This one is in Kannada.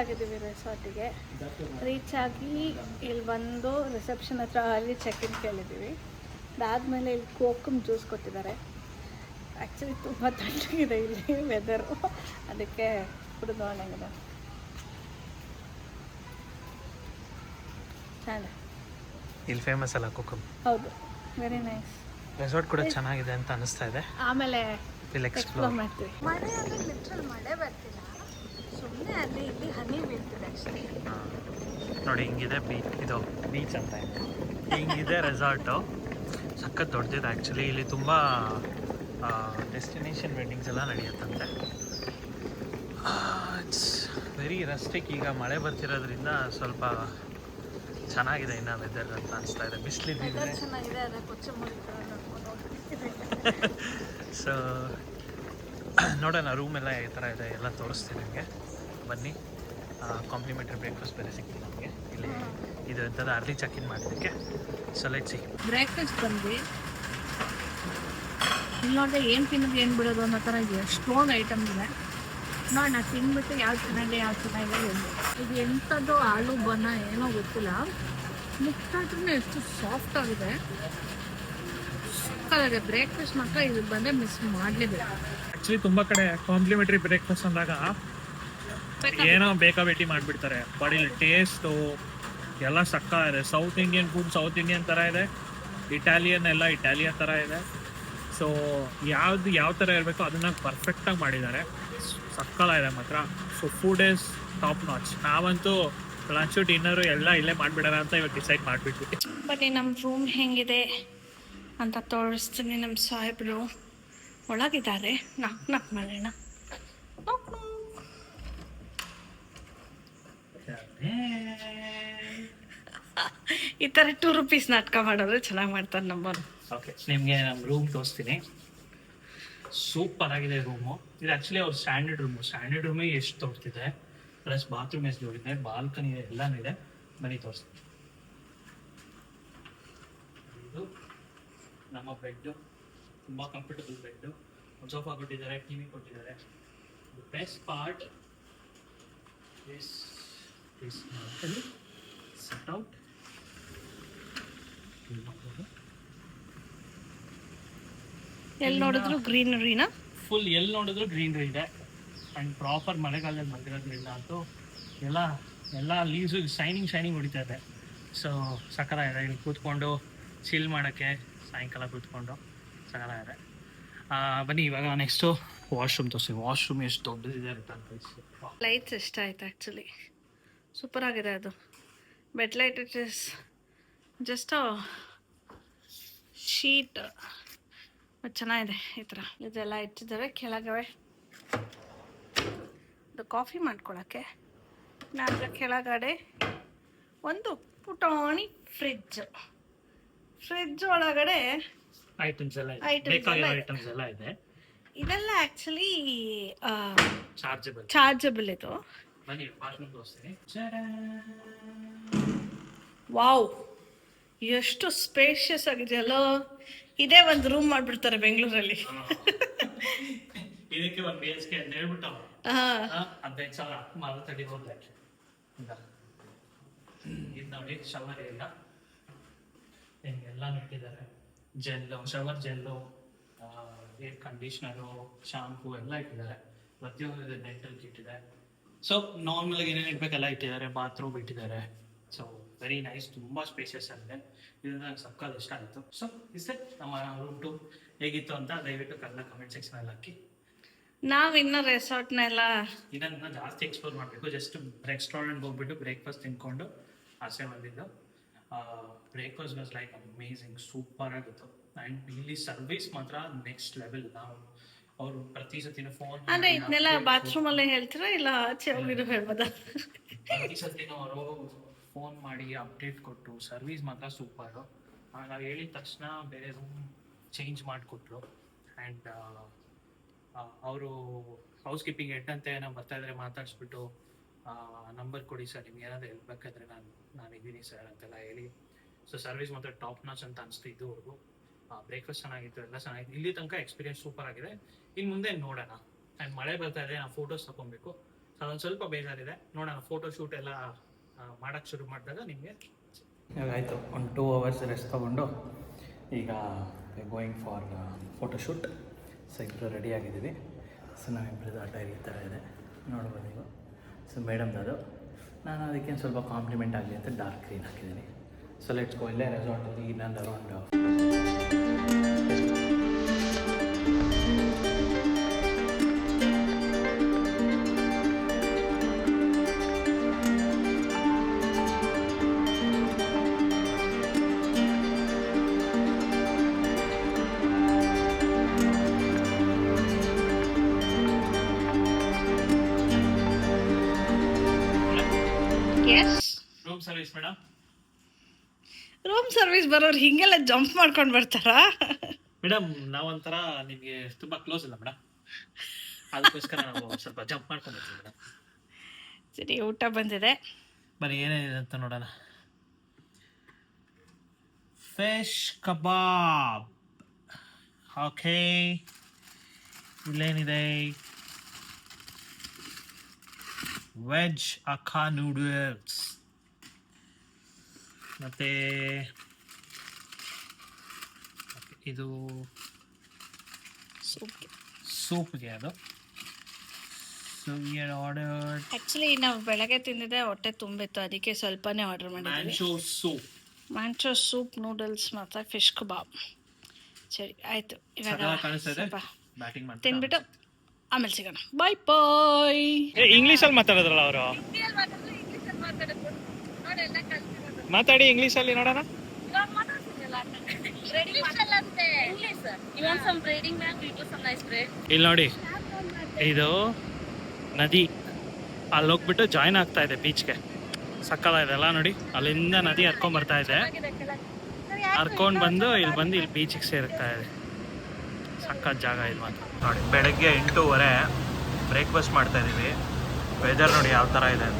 ಆಗಿದ್ದೀವಿ ರೆಸಾರ್ಟಿಗೆ. ರೀಚ್ ಆಗಿ ಇಲ್ಲಿ ಬಂದು ರಿಸೆಪ್ಷನ್ ಹತ್ರ ಅಲ್ಲಿ ಚೆಕ್ ಇನ್ ಕೇಳಿದ್ದೀವಿ. ಅದಾದಮೇಲೆ ಇಲ್ಲಿ ಕೋಕಮ್ ಜ್ಯೂಸ್ ಕೊಟ್ಟಿದ್ದಾರೆ. ಆ್ಯಕ್ಚುಲಿ ತುಂಬ ತಣ್ಣಗಿದೆ ಇಲ್ಲಿ ವೆದರು, ಅದಕ್ಕೆ ಕುಡಿದು ನೋಡೋಂಗಿದೆ. ಚೆನ್ನಾಗಿದೆ. ಇಲ್ಲಿ ಫೇಮಸ್ ಅಲ್ಲ ಕೋಕಮ್? ಹೌದು, ವೆರಿ ನೈಸ್. ರೆಸಾರ್ಟ್ ಕೂಡ ಚೆನ್ನಾಗಿದೆ ಅಂತ ಅನಿಸ್ತಾ ಇದೆ. ಆಮೇಲೆ ಎಕ್ಸ್ಪ್ಲೋರ್ ಮಾಡ್ತೀವಿ. ಮಳೆ ಅಂದರೆ ಲಿಟ್ರಲ್ ಮಳೆ ಬರ್ತಿಲ್ಲ, ಸುಮ್ಮನೆ ಅಲ್ಲಿ ಇಲ್ಲಿ ಹನಿ ಬೀಳ್ತಿದೆ ಅಷ್ಟೇ. ನೋಡಿ ಹಿಂಗಿದೆ ಇದು ಬೀಚ್ ಅಂತ ಹಿಂಗಿದೆ ರೆಸಾರ್ಟು. ಸಖತ್ ದೊಡ್ಡದಿದೆ ಆ್ಯಕ್ಚುಲಿ. ಇಲ್ಲಿ ತುಂಬ ಡೆಸ್ಟಿನೇಷನ್ ವೆಡ್ಡಿಂಗ್ಸ್ ಎಲ್ಲ ನಡೆಯುತ್ತಂತೆ. It's very rustic. ಈಗ ಮಳೆ ಬರ್ತಿರೋದ್ರಿಂದ ಸ್ವಲ್ಪ ಚೆನ್ನಾಗಿದೆ ಇನ್ನು ವೆದರ್ ಅಂತ ಅನಿಸ್ತಾ ಇದೆ. ಬಿಸಿಲಿದ್ದಿದೆ ಚೆನ್ನಾಗಿದೆ. ಸೊ ನೋಡೋಣ. ರೂಮ್ ಎಲ್ಲ ಈ ಥರ ಇದೆ, ಎಲ್ಲ ತೋರಿಸ್ತೀನಿ ನಿಮಗೆ. ಬನ್ನಿ. ಕಾಂಪ್ಲಿಮೆಂಟ್ರಿ ಬ್ರೇಕ್ಫಾಸ್ಟ್ ಬೇರೆ ಸಿಗ್ತೀನಿ ನಮಗೆ ಇಲ್ಲಿ. ಇದು ಎಂಥದ್ದು ಅರ್ಲಿ ಚೆಕ್ ಇನ್ ಮಾಡೋದಕ್ಕೆ. So let's see. ಬ್ರೇಕ್ಫಾಸ್ಟ್ ಬಂದ್ವಿ. ಇಲ್ಲಿ ನೋಡಿದ್ರೆ ಏನು ತಿನ್ನೋದು ಏನು ಬಿಡೋದು ಅನ್ನೋ ಥರ ಇದೆ. ಎಷ್ಟೊಂದು ಐಟಮ್ಸ್ ಇದೆ. ನೋಡೋಣ ತಿಂದ್ಬಿಟ್ಟು ಯಾವ ಚೆನ್ನಾಗಿದೆ ಇದು ಎಂಥದ್ದು ಆಲೂ ಬನ್ನ ಏನೋ ಗೊತ್ತಿಲ್ಲ. ಮುಕ್ತಾದ್ರೂ ಎಷ್ಟು ಸಾಫ್ಟ್ ಆಗಿದೆ. ಸಕ್ಕತ್ತಾಗಿದೆ. ಬ್ರೇಕ್ಫಾಸ್ಟ್ ಮಾತ್ರ ಇದು ಬಂದರೆ ಮಿಸ್ ಮಾಡಲೇಬೇಕು. ಆ್ಯಕ್ಚುಲಿ ತುಂಬ ಕಡೆ ಕಾಂಪ್ಲಿಮೆಂಟ್ರಿ ಬ್ರೇಕ್ಫಾಸ್ಟ್ ಅಂದಾಗ ಏನೋ ಬೇಕಾಬೇಟಿ ಮಾಡಿಬಿಡ್ತಾರೆ. ಬಟ್ ಇಲ್ಲಿ ಟೇಸ್ಟು ಎಲ್ಲ ಸಕ್ಕ ಇದೆ. South Indian food south Indian ಥರ ಇದೆ, ಇಟಾಲಿಯನ್ ಎಲ್ಲ ಇಟಾಲಿಯನ್ ಥರ ಇದೆ. ಸೊ ಯಾವ ಥರ ಇರಬೇಕು ಅದನ್ನು ಪರ್ಫೆಕ್ಟಾಗಿ ಮಾಡಿದ್ದಾರೆ. ಸಕ್ಕತ್ತಾಗಿದೆ ಮಾತ್ರ. So food is top notch. ನಾವಂತೂ ಲಂಚು ಡಿನ್ನರು ಎಲ್ಲ ಇಲ್ಲೇ ಮಾಡಿಬಿಡೋಣ ಅಂತ ಇವಾಗ ಡಿಸೈಡ್ ಮಾಡಿಬಿಟ್ವಿ. ಬನ್ನಿ ನಮ್ಮ ರೂಮ್ ಹೆಂಗಿದೆ ಅಂತ ತೋರಿಸ್ತೀನಿ. ನಮ್ಮ ಸಾಹೇಬರು ಒಳಗಿದ್ದಾರೆ. ನಾಕ್ ಮಾಡೋಣ. ಈ ಥರ ₹2 ನಾಟಕ ಮಾಡೋದ್ರೆ ಚೆನ್ನಾಗಿ ಮಾಡ್ತಾರೆ ನಮ್ಮವರು. ಓಕೆ, ನಿಮಗೆ ನಮ್ಮ ರೂಮ್ ತೋರಿಸ್ತೀನಿ. ಸೂಪರ್ ಆಗಿದೆ ರೂಮು. ಇದು ಆ್ಯಕ್ಚುಲಿ ಅವ್ರ ಸ್ಟ್ಯಾಂಡರ್ಡ್ ರೂಮೇ ಎಷ್ಟು ದೊಡ್ಡದಿದೆ. ಪ್ಲಸ್ ಬಾತ್ರೂಮ್ ಎಷ್ಟು ದೊಡ್ಡಿದೆ, ಬಾಲ್ಕನಿ ಇದೆ, ಎಲ್ಲನೂ ಇದೆ. ಬನ್ನಿ ತೋರಿಸ್ತೀನಿ. ಇದು ನಮ್ಮ ಬೆಡ್ಡು, ತುಂಬ ಕಂಫರ್ಟಬಲ್ ಬೆಡ್ಡು. ಒಂದು ಸೋಫಾ ಕೊಟ್ಟಿದ್ದಾರೆ, ಟಿವಿ ಕೊಟ್ಟಿದ್ದಾರೆ. The best part is sit out. ಎಲ್ಲಿ ನೋಡಿದ್ರು ಗ್ರೀನರಿನ ಫುಲ್. ಎಲ್ಲಿ ನೋಡಿದ್ರು ಗ್ರೀನರಿ ಇದೆ. ಆ್ಯಂಡ್ ಪ್ರಾಪರ್ ಮಳೆಗಾಲದಲ್ಲಿ ಬಂದಿರೋದ್ರಿಂದ ಅಂತೂ ಎಲ್ಲ ಲೀವ್ಸು ಶೈನಿಂಗ್ ಹೊಡಿತಾ ಇದೆ. ಸೊ ಸಕ್ಕತ್ತಾಗಿದೆ. ಇಲ್ಲಿ ಕೂತ್ಕೊಂಡು ಚಿಲ್ ಮಾಡೋಕ್ಕೆ ಸಾಯಂಕಾಲ ಕೂತ್ಕೊಂಡು ಸಕ್ಕತ್ತಾಗಿದೆ. ಬನ್ನಿ ಇವಾಗ ನೆಕ್ಸ್ಟು ವಾಶ್ರೂಮ್ ತೋರಿಸಿ. ವಾಶ್ರೂಮ್ ಎಷ್ಟು ದೊಡ್ಡದಿದೆ ಅಂತ. ಲೈಟ್ಸ್ ಇಷ್ಟ ಆಯ್ತು ಆ್ಯಕ್ಚುಲಿ. ಸೂಪರ್ ಆಗಿದೆ ಅದು. Bed light it is just sheet. ಚೆನ್ನಾಗಿದೆ. ಈ ಥರ ಇದೆಲ್ಲ ಇಟ್ಟಿದ್ದಾವೆ ಕೆಳಗವೆ. ಅದು ಕಾಫಿ ಮಾಡ್ಕೊಳ್ಳೋಕ್ಕೆ. ನಾನು ಕೆಳಗಡೆ ಒಂದು ಪುಟಾಣಿ ಫ್ರಿಡ್ಜ್ ಒಳಗಡೆ ಐಟಮ್ಸ್ ಎಲ್ಲ ಇದೆ. ಇದೆಲ್ಲ ಆ್ಯಕ್ಚುಲಿ ಚಾರ್ಜಬಲ್ ಇದು. ಬನ್ನಿ ವಾಶ್ರೂಮ್ ತೋರಿಸ್ತೀನಿ. ವಾವ್, ಎಷ್ಟು ಸ್ಪೇಷಿಯಸ್ ಆಗಿದೆಯಲ್ಲ. ಇದೇ ಒಂದು ರೂಮ್ ಮಾಡಿಬಿಡ್ತಾರೆ ಬೆಂಗಳೂರಲ್ಲಿ. ಇದಕ್ಕೆ ಒಂದು BHK ಅಂತ ಹೇಳ್ಬಿಟ್ಟು 15,000 ಮಾರು ತಡಿಬೋದು. ಇದು ನೋಡಿ ಶವರ್ ಇಲ್ಲ, ಹಿಂಗೆಲ್ಲ ಇಟ್ಟಿದ್ದಾರೆ. Shower gel, air conditioner, shampoo ಎಲ್ಲ ಇಟ್ಟಿದ್ದಾರೆ. ಪ್ರತಿಯೊಂದು ಡೆಂಟಲ್ ಕಿಟ್ ಇದೆ. ಸೊ ನಾರ್ಮಲಾಗಿ ಏನೇನು ಇಡಬೇಕೆಲ್ಲ ಇಟ್ಟಿದ್ದಾರೆ. ಬಾತ್ರೂಮ್ ಇಟ್ಟಿದ್ದಾರೆ. So very nice. ತುಂಬ ಸ್ಪೇಷಿಯಸ್ ಆಗಿದೆ. ಇದು ನನಗೆ ಸಕ್ಕತ್ ಇಷ್ಟ ಆಯಿತು. ಸೊ ಇಷ್ಟೇ ನಮ್ಮ ರೂಮ್ ಟು ಹೇಗಿತ್ತು ಅಂತ ದಯವಿಟ್ಟು ಕನ್ನಡ ಕಮೆಂಟ್ ಸೆಕ್ಷನಲ್ಲಿ ಹಾಕಿ. ನಾವಿನ್ನ ರೆಸಾರ್ಟ್ನೆಲ್ಲ ಇದನ್ನ ಜಾಸ್ತಿ ಎಕ್ಸ್ಪ್ಲೋರ್ ಮಾಡಬೇಕು. ಜಸ್ಟ್ ರೆಸ್ಟೋರೆಂಟ್ಗೆ ಹೋಗ್ಬಿಟ್ಟು ಬ್ರೇಕ್ಫಾಸ್ಟ್ ತಿನ್ಕೊಂಡು ಆಸೆ ಬಂದಿದ್ದು. Breakfast was like amazing, super ಆಗಿತ್ತು. ಆ್ಯಂಡ್ ಇಲ್ಲಿ ಸರ್ವಿಸ್ ಮಾತ್ರ ನೆಕ್ಸ್ಟ್ ಲೆವೆಲ್. ನಾವು ಅವರು ಪ್ರತಿ ಸತಿನೂ ಫೋನ್ ಅಂದ್ರೆ ಇದನ್ನೆಲ್ಲ ಬಾತ್ರೂಮ್ ಅಲ್ಲೇ ಹೇಳ್ತೀರಾ ಇಲ್ಲ ಆಚೆ ಹೋಗಿರೋ ಹೇಳ್ಬೋದಾ? ಪ್ರತಿ ಸತಿನೂ ಅವರು ಫೋನ್ ಮಾಡಿ ಅಪ್ಡೇಟ್ ಕೊಟ್ಟು ಸರ್ವಿಸ್ ಮಾತ್ರ ಸೂಪರು. ನಾವು ಹೇಳಿದ ತಕ್ಷಣ ಬೇರೆ ರೂಮ್ ಚೇಂಜ್ ಮಾಡಿಕೊಟ್ರು. ಆ್ಯಂಡ್ ಅವರು ಹೌಸ್ ಕೀಪಿಂಗ್ ಹೆಡ್ ಅಂತ ಏನೋ ಬರ್ತಾ ಇದ್ರೆ ಮಾತಾಡಿಸ್ಬಿಟ್ಟು ನಂಬರ್ ಕೊಡಿ ಸರ್, ನಿಮ್ಗೆ ಏನಾದರೂ ಹೆಲ್ಪ್ ಬೇಕಾದ್ರೆ ನಾನು ಇದ್ದೀನಿ ಸರ್ ಅಂತೆಲ್ಲ ಹೇಳಿ. ಸೊ ಸರ್ವಿಸ್ ಮಾತ್ರ ಟಾಪ್ ನಾಚ್ ಅಂತ ಅನಿಸ್ತು ಇದುವರೆಗೂ. ಬ್ರೇಕ್ಫಾಸ್ಟ್ ಚೆನ್ನಾಗಿತ್ತು, ಎಲ್ಲ ಚೆನ್ನಾಗಿತ್ತು. ಇಲ್ಲಿ ತನಕ ಎಕ್ಸ್ಪೀರಿಯನ್ಸ್ ಸೂಪರ್ ಆಗಿದೆ. ಇನ್ನು ಮುಂದೆ ನೋಡೋಣ. ಆ್ಯಂಡ್ ಮಳೆ ಬರ್ತಾ ಇದೆ, ನಾವು ಫೋಟೋಸ್ ತಗೊಬೇಕು. ಸೊ ಅದೊಂದು ಸ್ವಲ್ಪ ಬೇಜಾರಿದೆ. ನೋಡೋಣ, ಫೋಟೋ ಶೂಟ್ ಎಲ್ಲ ಮಾಡೋಕ್ಕೆ ಶುರು ಮಾಡಿದಾಗ ನಿಮಗೆ ಆಯಿತು. ಒಂದು 2 hours ರೆಸ್ಟ್ ತೊಗೊಂಡು ಈಗ ಗೋಯಿಂಗ್ ಫಾರ್ ಫೋಟೋಶೂಟ್. ಸೊ ಇಬ್ಬರು ರೆಡಿ ಆಗಿದ್ದೀವಿ. ಸೊ ನಾವಿಬ್ಬರದ್ದು ಅಟೈರ್ ಈ ಥರ ಇದೆ ನೋಡ್ಬೋದು ನೀವು. ಸೊ ಮೇಡಮ್ದು ಅದು. ನಾನು ಅದಕ್ಕೆ ಸ್ವಲ್ಪ ಕಾಂಪ್ಲಿಮೆಂಟ್ ಆಗಲಿ ಅಂತ ಡಾರ್ಕ್ ಗ್ರೀನ್ ಹಾಕಿದ್ದೀನಿ. So let's go. ಇಲ್ಲೇ ರೆಸಾರ್ಟಲ್ಲಿ ಇನ್ನೊಂದು around room service. Madam, room service ಬರೋರು ಹಿಂಗೆಲ್ಲ ಜಂಪ್ ಮಾಡ್ಕೊಂಡು ಬರ್ತಾರಾ? ಮೇಡಮ್ ನಾವೊಂಥರ ನಿಮಗೆ ತುಂಬ ಕ್ಲೋಸ್ ಇಲ್ಲ ಮೇಡಮ್, ಅದಕ್ಕೋಸ್ಕರ ನಾವು ಸ್ವಲ್ಪ ಜಂಪ್ ಮಾಡ್ಕೊಂಡು ಬರ್ತೀವಿ ಮೇಡಮ್. ಸರಿ, ಊಟ ಬಂದಿದೆ, ಬರೀ ಏನೇನಿದೆ ಅಂತ ನೋಡೋಣ. Fish kebab, okay. ಇಲ್ಲೇನಿದೆ? ವೆಜ್ ಅಕ್ಕಾ ನೂಡಲ್ಸ್, ಮತ್ತು ಇದು ಸೂಪ್ಗೆ ಅದು. ಸೊ ಆರ್ಡರ್ ಆ್ಯಕ್ಚುಲಿ ನಾವು ಬೆಳಗ್ಗೆ ತಿಂದಿದ್ದೆ, ಹೊಟ್ಟೆ ತುಂಬಿತ್ತು, ಅದಕ್ಕೆ ಸ್ವಲ್ಪನೇ ಆರ್ಡರ್ ಮಾಡಿದ್ವಿ. ಮ್ಯಾಂಚೋ ಸೂಪ್, ನೂಡಲ್ಸ್ ಮತ್ತು ಫಿಶ್ ಕಬಾಬ್. ಸರಿ ಆಯಿತು, ಇವಾಗ ಸ್ವಲ್ಪ ತಿನ್ಬಿಟ್ಟು ಆಮೇಲೆ ಸಿಗೋಣ. ಬಾಯ್ ಬಾಯ್. ಇಂಗ್ಲೀಷಲ್ಲಿ ಮಾತಾಡಿದ್ರಲ್ಲ ಅವರು, ಮಾತಾಡಿ ಇಂಗ್ಲೀಷಲ್ಲಿ ನೋಡೋಣ. ಇಲ್ಲಿ ನೋಡಿ, ಇದು ನದಿ. ಅಲ್ಲಿ ಹೋಗ್ಬಿಟ್ಟು ಜಾಯ್ನ್ ಆಗ್ತಾ ಇದೆ ಬೀಚ್ಗೆ. ಸಕ್ಕತ್ತಾಗಿದೆ ಅಲ್ಲ ನೋಡಿ, ಅಲ್ಲಿಂದ ನದಿ ಹರ್ಕೊಂಡ್ ಬರ್ತಾ ಇದೆ. ಹರ್ಕೊಂಡು ಬಂದು ಇಲ್ಲಿ ಬೀಚಿಗೆ ಸೇರ್ತಾ ಇದೆ. ಸಕ್ಕತ್ ಜಾಗ ಇದು ಮಾತ್ರ. ನೋಡಿ, ಬೆಳಗ್ಗೆ 8:15 ಬ್ರೇಕ್ಫಾಸ್ಟ್ ಮಾಡ್ತಾ ಇದ್ದೀವಿ. ವೆದರ್ ನೋಡಿ ಯಾವ ಥರ ಇದೆ ಅಂತ.